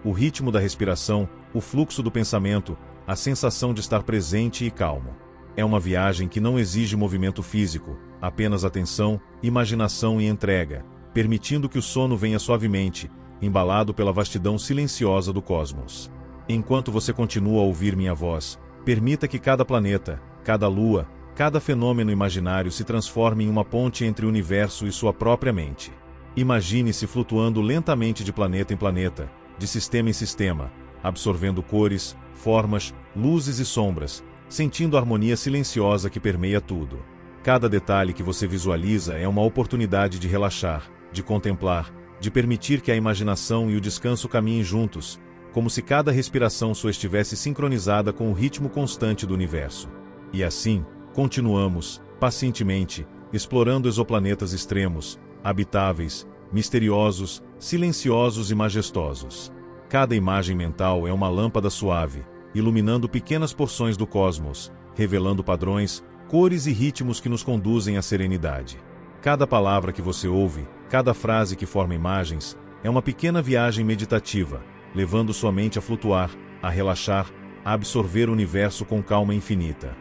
O ritmo da respiração, o fluxo do pensamento, a sensação de estar presente e calmo. É uma viagem que não exige movimento físico, apenas atenção, imaginação e entrega, permitindo que o sono venha suavemente, embalado pela vastidão silenciosa do cosmos. Enquanto você continua a ouvir minha voz, permita que cada planeta, cada lua, cada fenômeno imaginário se transforme em uma ponte entre o universo e sua própria mente. Imagine-se flutuando lentamente de planeta em planeta, de sistema em sistema, absorvendo cores, formas, luzes e sombras, sentindo a harmonia silenciosa que permeia tudo. Cada detalhe que você visualiza é uma oportunidade de relaxar, de contemplar, de permitir que a imaginação e o descanso caminhem juntos, como se cada respiração sua estivesse sincronizada com o ritmo constante do universo. E assim, continuamos, pacientemente, explorando exoplanetas extremos, habitáveis, misteriosos, silenciosos e majestosos. Cada imagem mental é uma lâmpada suave, iluminando pequenas porções do cosmos, revelando padrões, cores e ritmos que nos conduzem à serenidade. Cada palavra que você ouve, cada frase que forma imagens, é uma pequena viagem meditativa, levando sua mente a flutuar, a relaxar, a absorver o universo com calma infinita.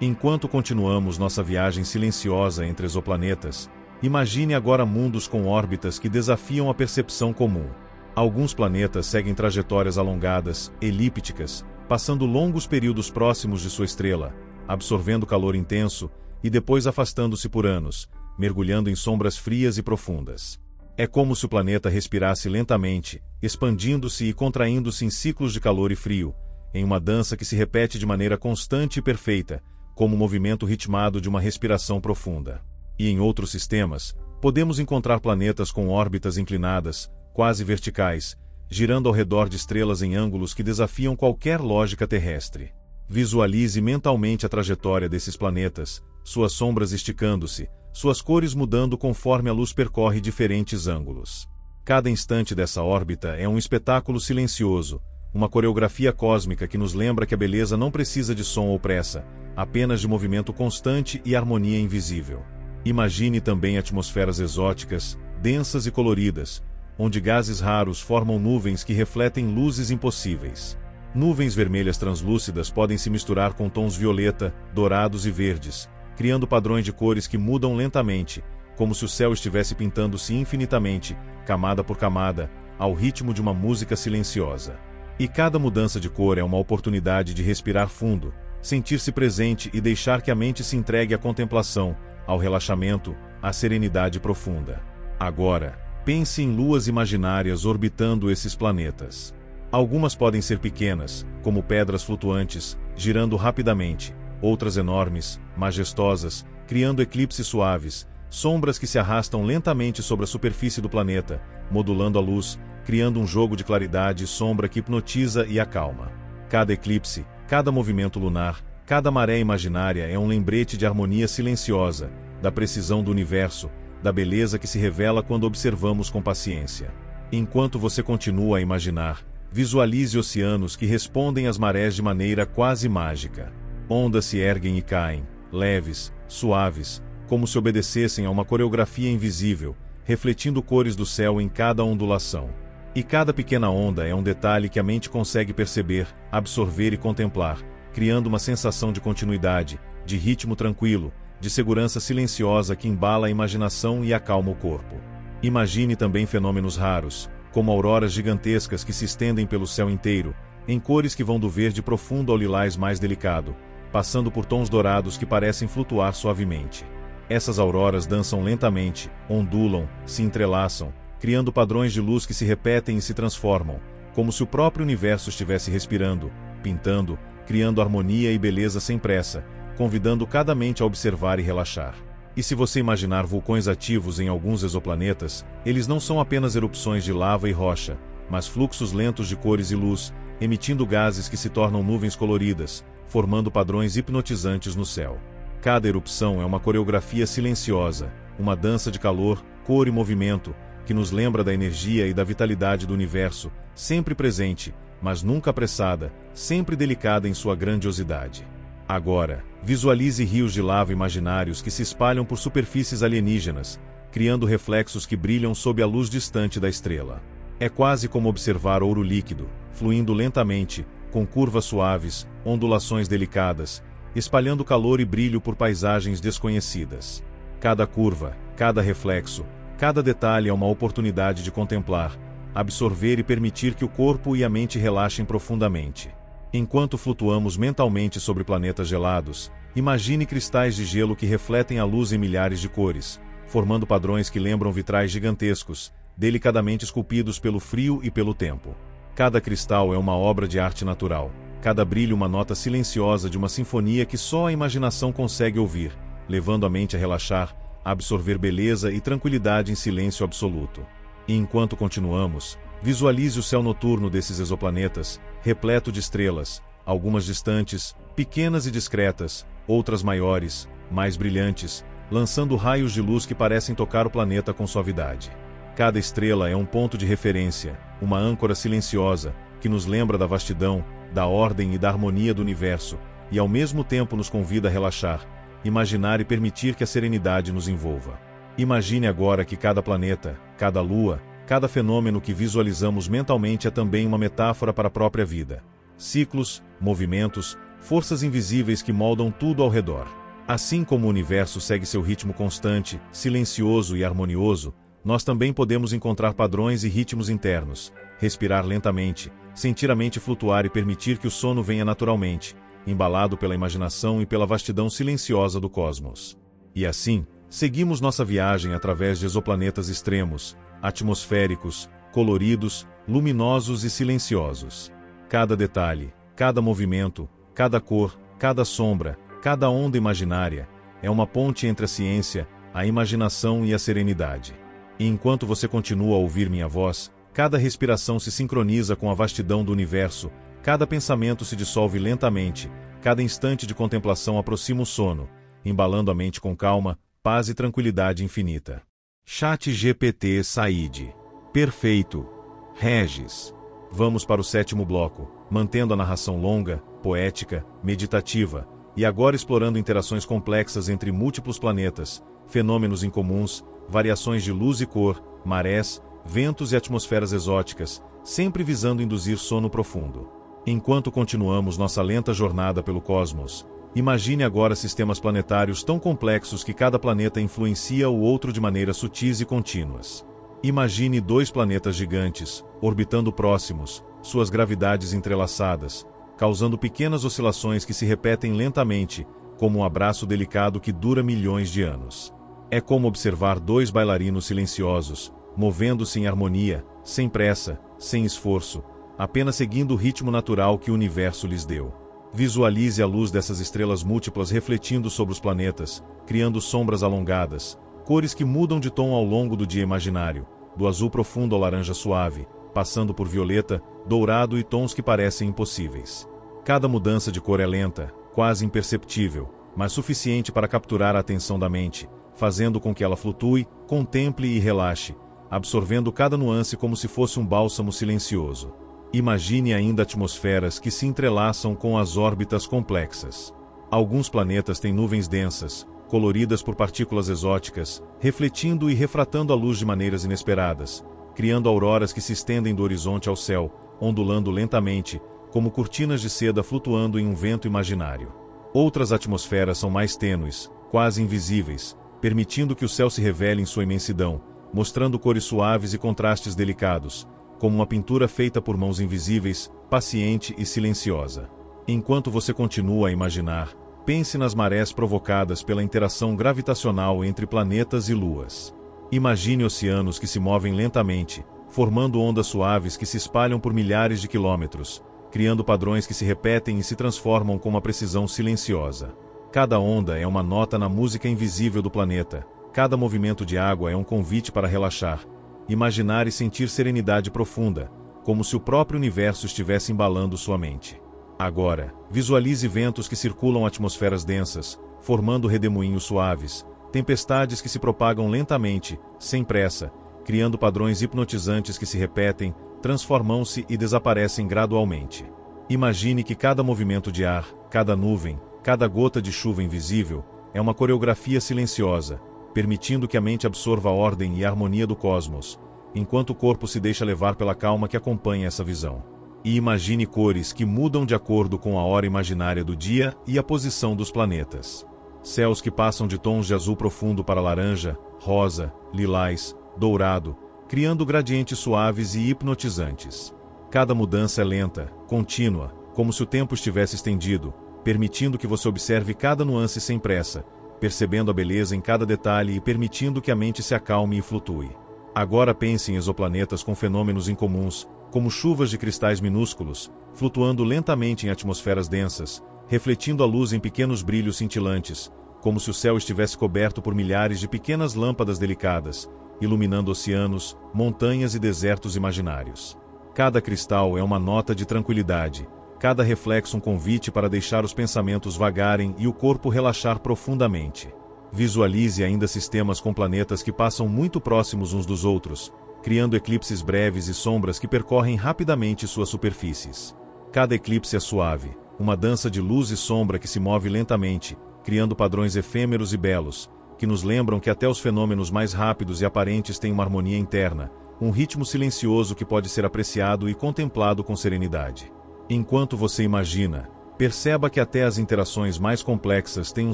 Enquanto continuamos nossa viagem silenciosa entre exoplanetas, imagine agora mundos com órbitas que desafiam a percepção comum. Alguns planetas seguem trajetórias alongadas, elípticas, passando longos períodos próximos de sua estrela, absorvendo calor intenso e depois afastando-se por anos, mergulhando em sombras frias e profundas. É como se o planeta respirasse lentamente, expandindo-se e contraindo-se em ciclos de calor e frio, em uma dança que se repete de maneira constante e perfeita, como o movimento ritmado de uma respiração profunda. E em outros sistemas, podemos encontrar planetas com órbitas inclinadas, quase verticais, girando ao redor de estrelas em ângulos que desafiam qualquer lógica terrestre. Visualize mentalmente a trajetória desses planetas, suas sombras esticando-se, suas cores mudando conforme a luz percorre diferentes ângulos. Cada instante dessa órbita é um espetáculo silencioso, uma coreografia cósmica que nos lembra que a beleza não precisa de som ou pressa, apenas de movimento constante e harmonia invisível. Imagine também atmosferas exóticas, densas e coloridas, onde gases raros formam nuvens que refletem luzes impossíveis. Nuvens vermelhas translúcidas podem se misturar com tons violeta, dourados e verdes, criando padrões de cores que mudam lentamente, como se o céu estivesse pintando-se infinitamente, camada por camada, ao ritmo de uma música silenciosa. E cada mudança de cor é uma oportunidade de respirar fundo, sentir-se presente e deixar que a mente se entregue à contemplação, ao relaxamento, à serenidade profunda. Agora, pense em luas imaginárias orbitando esses planetas. Algumas podem ser pequenas, como pedras flutuantes, girando rapidamente, outras enormes, majestosas, criando eclipses suaves, sombras que se arrastam lentamente sobre a superfície do planeta, modulando a luz, criando um jogo de claridade e sombra que hipnotiza e acalma. Cada eclipse, cada movimento lunar, cada maré imaginária é um lembrete de harmonia silenciosa, da precisão do universo, da beleza que se revela quando observamos com paciência. Enquanto você continua a imaginar, visualize oceanos que respondem às marés de maneira quase mágica. Ondas se erguem e caem, leves, suaves, como se obedecessem a uma coreografia invisível, refletindo cores do céu em cada ondulação. E cada pequena onda é um detalhe que a mente consegue perceber, absorver e contemplar, criando uma sensação de continuidade, de ritmo tranquilo, de segurança silenciosa que embala a imaginação e acalma o corpo. Imagine também fenômenos raros, como auroras gigantescas que se estendem pelo céu inteiro, em cores que vão do verde profundo ao lilás mais delicado, passando por tons dourados que parecem flutuar suavemente. Essas auroras dançam lentamente, ondulam, se entrelaçam, criando padrões de luz que se repetem e se transformam, como se o próprio universo estivesse respirando, pintando, criando harmonia e beleza sem pressa, convidando cada mente a observar e relaxar. E se você imaginar vulcões ativos em alguns exoplanetas, eles não são apenas erupções de lava e rocha, mas fluxos lentos de cores e luz, emitindo gases que se tornam nuvens coloridas, formando padrões hipnotizantes no céu. Cada erupção é uma coreografia silenciosa, uma dança de calor, cor e movimento, que nos lembra da energia e da vitalidade do universo, sempre presente, mas nunca apressada, sempre delicada em sua grandiosidade. Agora, visualize rios de lava imaginários que se espalham por superfícies alienígenas, criando reflexos que brilham sob a luz distante da estrela. É quase como observar ouro líquido, fluindo lentamente, com curvas suaves, ondulações delicadas, espalhando calor e brilho por paisagens desconhecidas. Cada curva, cada reflexo, cada detalhe é uma oportunidade de contemplar, absorver e permitir que o corpo e a mente relaxem profundamente. Enquanto flutuamos mentalmente sobre planetas gelados, imagine cristais de gelo que refletem a luz em milhares de cores, formando padrões que lembram vitrais gigantescos, delicadamente esculpidos pelo frio e pelo tempo. Cada cristal é uma obra de arte natural, cada brilho uma nota silenciosa de uma sinfonia que só a imaginação consegue ouvir, levando a mente a relaxar, a absorver beleza e tranquilidade em silêncio absoluto. E enquanto continuamos, visualize o céu noturno desses exoplanetas, repleto de estrelas, algumas distantes, pequenas e discretas, outras maiores, mais brilhantes, lançando raios de luz que parecem tocar o planeta com suavidade. Cada estrela é um ponto de referência, uma âncora silenciosa, que nos lembra da vastidão, da ordem e da harmonia do universo, e ao mesmo tempo nos convida a relaxar, imaginar e permitir que a serenidade nos envolva. Imagine agora que cada planeta, cada lua, cada fenômeno que visualizamos mentalmente é também uma metáfora para a própria vida. Ciclos, movimentos, forças invisíveis que moldam tudo ao redor. Assim como o universo segue seu ritmo constante, silencioso e harmonioso, nós também podemos encontrar padrões e ritmos internos, respirar lentamente, sentir a mente flutuar e permitir que o sono venha naturalmente, embalado pela imaginação e pela vastidão silenciosa do cosmos. E assim, seguimos nossa viagem através de exoplanetas extremos, atmosféricos, coloridos, luminosos e silenciosos. Cada detalhe, cada movimento, cada cor, cada sombra, cada onda imaginária, é uma ponte entre a ciência, a imaginação e a serenidade. E enquanto você continua a ouvir minha voz, cada respiração se sincroniza com a vastidão do universo, cada pensamento se dissolve lentamente, cada instante de contemplação aproxima o sono, embalando a mente com calma, paz e tranquilidade infinita. ChatGPT Said. Perfeito. Regis. Vamos para o 7º bloco, mantendo a narração longa, poética, meditativa, e agora explorando interações complexas entre múltiplos planetas, fenômenos incomuns, variações de luz e cor, marés, ventos e atmosferas exóticas, sempre visando induzir sono profundo. Enquanto continuamos nossa lenta jornada pelo cosmos, imagine agora sistemas planetários tão complexos que cada planeta influencia o outro de maneiras sutis e contínuas. Imagine 2 planetas gigantes, orbitando próximos, suas gravidades entrelaçadas, causando pequenas oscilações que se repetem lentamente, como um abraço delicado que dura milhões de anos. É como observar 2 bailarinos silenciosos, movendo-se em harmonia, sem pressa, sem esforço, apenas seguindo o ritmo natural que o universo lhes deu. Visualize a luz dessas estrelas múltiplas refletindo sobre os planetas, criando sombras alongadas, cores que mudam de tom ao longo do dia imaginário, do azul profundo ao laranja suave, passando por violeta, dourado e tons que parecem impossíveis. Cada mudança de cor é lenta, quase imperceptível, mas suficiente para capturar a atenção da mente, fazendo com que ela flutue, contemple e relaxe, absorvendo cada nuance como se fosse um bálsamo silencioso. Imagine ainda atmosferas que se entrelaçam com as órbitas complexas. Alguns planetas têm nuvens densas, coloridas por partículas exóticas, refletindo e refratando a luz de maneiras inesperadas, criando auroras que se estendem do horizonte ao céu, ondulando lentamente, como cortinas de seda flutuando em um vento imaginário. Outras atmosferas são mais tênues, quase invisíveis, permitindo que o céu se revele em sua imensidão, mostrando cores suaves e contrastes delicados, como uma pintura feita por mãos invisíveis, paciente e silenciosa. Enquanto você continua a imaginar, pense nas marés provocadas pela interação gravitacional entre planetas e luas. Imagine oceanos que se movem lentamente, formando ondas suaves que se espalham por milhares de quilômetros, criando padrões que se repetem e se transformam com uma precisão silenciosa. Cada onda é uma nota na música invisível do planeta, cada movimento de água é um convite para relaxar, imaginar e sentir serenidade profunda, como se o próprio universo estivesse embalando sua mente. Agora, visualize ventos que circulam atmosferas densas, formando redemoinhos suaves, tempestades que se propagam lentamente, sem pressa, criando padrões hipnotizantes que se repetem, transformam-se e desaparecem gradualmente. Imagine que cada movimento de ar, cada nuvem, cada gota de chuva invisível, é uma coreografia silenciosa, permitindo que a mente absorva a ordem e a harmonia do cosmos, enquanto o corpo se deixa levar pela calma que acompanha essa visão. E imagine cores que mudam de acordo com a hora imaginária do dia e a posição dos planetas. Céus que passam de tons de azul profundo para laranja, rosa, lilás, dourado, criando gradientes suaves e hipnotizantes. Cada mudança é lenta, contínua, como se o tempo estivesse estendido, permitindo que você observe cada nuance sem pressa, percebendo a beleza em cada detalhe e permitindo que a mente se acalme e flutue. Agora pense em exoplanetas com fenômenos incomuns, como chuvas de cristais minúsculos, flutuando lentamente em atmosferas densas, refletindo a luz em pequenos brilhos cintilantes, como se o céu estivesse coberto por milhares de pequenas lâmpadas delicadas, iluminando oceanos, montanhas e desertos imaginários. Cada cristal é uma nota de tranquilidade, cada reflexo um convite para deixar os pensamentos vagarem e o corpo relaxar profundamente. Visualize ainda sistemas com planetas que passam muito próximos uns dos outros, criando eclipses breves e sombras que percorrem rapidamente suas superfícies. Cada eclipse é suave, uma dança de luz e sombra que se move lentamente, criando padrões efêmeros e belos, que nos lembram que até os fenômenos mais rápidos e aparentes têm uma harmonia interna, um ritmo silencioso que pode ser apreciado e contemplado com serenidade. Enquanto você imagina, perceba que até as interações mais complexas têm um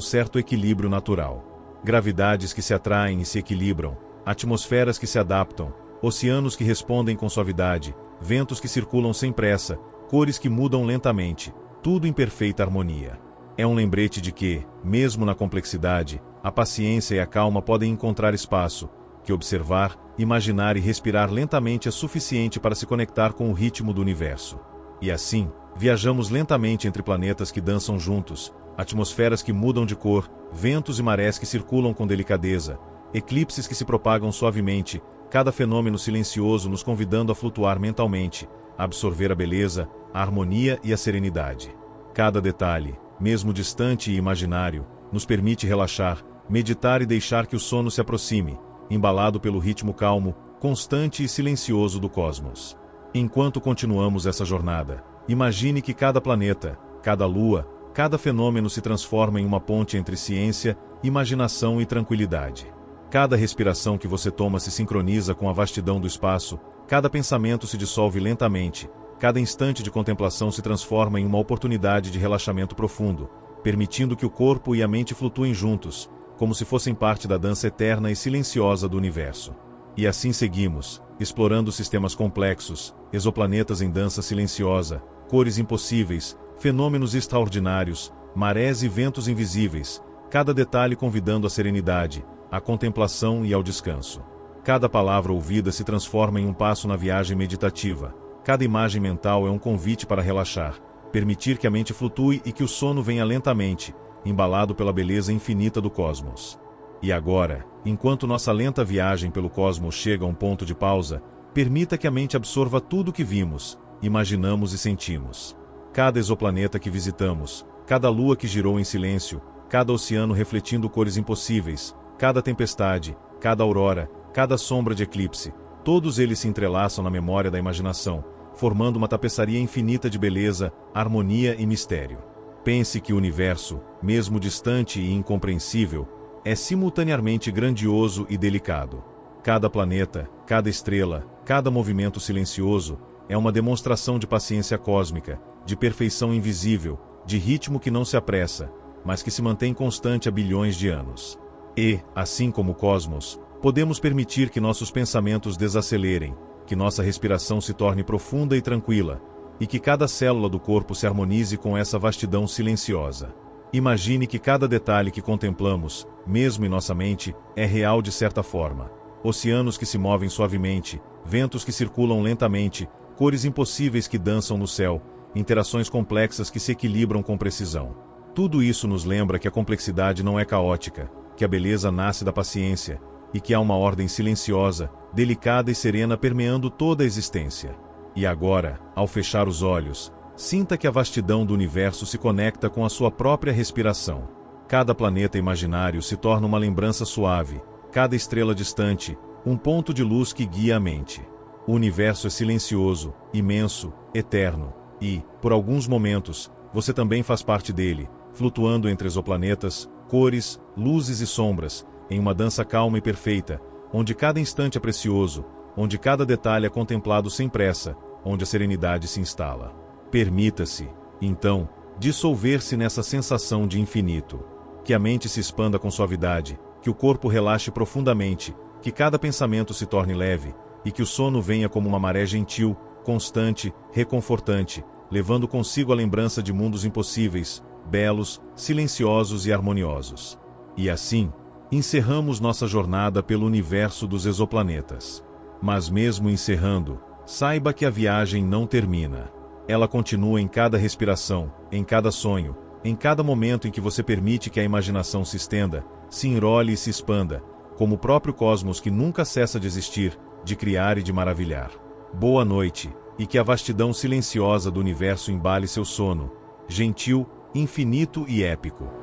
certo equilíbrio natural. Gravidades que se atraem e se equilibram, atmosferas que se adaptam, oceanos que respondem com suavidade, ventos que circulam sem pressa, cores que mudam lentamente, tudo em perfeita harmonia. É um lembrete de que, mesmo na complexidade, a paciência e a calma podem encontrar espaço, que observar, imaginar e respirar lentamente é suficiente para se conectar com o ritmo do universo. E assim, viajamos lentamente entre planetas que dançam juntos, atmosferas que mudam de cor, ventos e marés que circulam com delicadeza, eclipses que se propagam suavemente, cada fenômeno silencioso nos convidando a flutuar mentalmente, a absorver a beleza, a harmonia e a serenidade. Cada detalhe, mesmo distante e imaginário, nos permite relaxar, meditar e deixar que o sono se aproxime, embalado pelo ritmo calmo, constante e silencioso do cosmos. Enquanto continuamos essa jornada, imagine que cada planeta, cada lua, cada fenômeno se transforma em uma ponte entre ciência, imaginação e tranquilidade. Cada respiração que você toma se sincroniza com a vastidão do espaço, cada pensamento se dissolve lentamente, cada instante de contemplação se transforma em uma oportunidade de relaxamento profundo, permitindo que o corpo e a mente flutuem juntos, como se fossem parte da dança eterna e silenciosa do universo. E assim seguimos, explorando sistemas complexos, exoplanetas em dança silenciosa, cores impossíveis, fenômenos extraordinários, marés e ventos invisíveis, cada detalhe convidando à serenidade, à contemplação e ao descanso. Cada palavra ouvida se transforma em um passo na viagem meditativa, cada imagem mental é um convite para relaxar, permitir que a mente flutue e que o sono venha lentamente, embalado pela beleza infinita do cosmos. E agora, enquanto nossa lenta viagem pelo cosmos chega a um ponto de pausa, permita que a mente absorva tudo o que vimos, imaginamos e sentimos. Cada exoplaneta que visitamos, cada lua que girou em silêncio, cada oceano refletindo cores impossíveis, cada tempestade, cada aurora, cada sombra de eclipse, todos eles se entrelaçam na memória da imaginação, formando uma tapeçaria infinita de beleza, harmonia e mistério. Pense que o universo, mesmo distante e incompreensível, é simultaneamente grandioso e delicado. Cada planeta, cada estrela, cada movimento silencioso é uma demonstração de paciência cósmica, de perfeição invisível, de ritmo que não se apressa, mas que se mantém constante há bilhões de anos. E, assim como o cosmos, podemos permitir que nossos pensamentos desacelerem, que nossa respiração se torne profunda e tranquila, e que cada célula do corpo se harmonize com essa vastidão silenciosa. Imagine que cada detalhe que contemplamos, mesmo em nossa mente, é real de certa forma. Oceanos que se movem suavemente, ventos que circulam lentamente, cores impossíveis que dançam no céu, interações complexas que se equilibram com precisão. Tudo isso nos lembra que a complexidade não é caótica, que a beleza nasce da paciência, e que há uma ordem silenciosa, delicada e serena permeando toda a existência. E agora, ao fechar os olhos, sinta que a vastidão do universo se conecta com a sua própria respiração. Cada planeta imaginário se torna uma lembrança suave, cada estrela distante, um ponto de luz que guia a mente. O universo é silencioso, imenso, eterno, e, por alguns momentos, você também faz parte dele, flutuando entre exoplanetas, cores, luzes e sombras, em uma dança calma e perfeita, onde cada instante é precioso, onde cada detalhe é contemplado sem pressa, onde a serenidade se instala. Permita-se, então, dissolver-se nessa sensação de infinito. Que a mente se expanda com suavidade, que o corpo relaxe profundamente, que cada pensamento se torne leve, e que o sono venha como uma maré gentil, constante, reconfortante, levando consigo a lembrança de mundos impossíveis, belos, silenciosos e harmoniosos. E assim, encerramos nossa jornada pelo universo dos exoplanetas. Mas mesmo encerrando, saiba que a viagem não termina. Ela continua em cada respiração, em cada sonho, em cada momento em que você permite que a imaginação se estenda, se enrole e se expanda, como o próprio cosmos que nunca cessa de existir, de criar e de maravilhar. Boa noite, e que a vastidão silenciosa do universo embale seu sono, gentil, infinito e épico.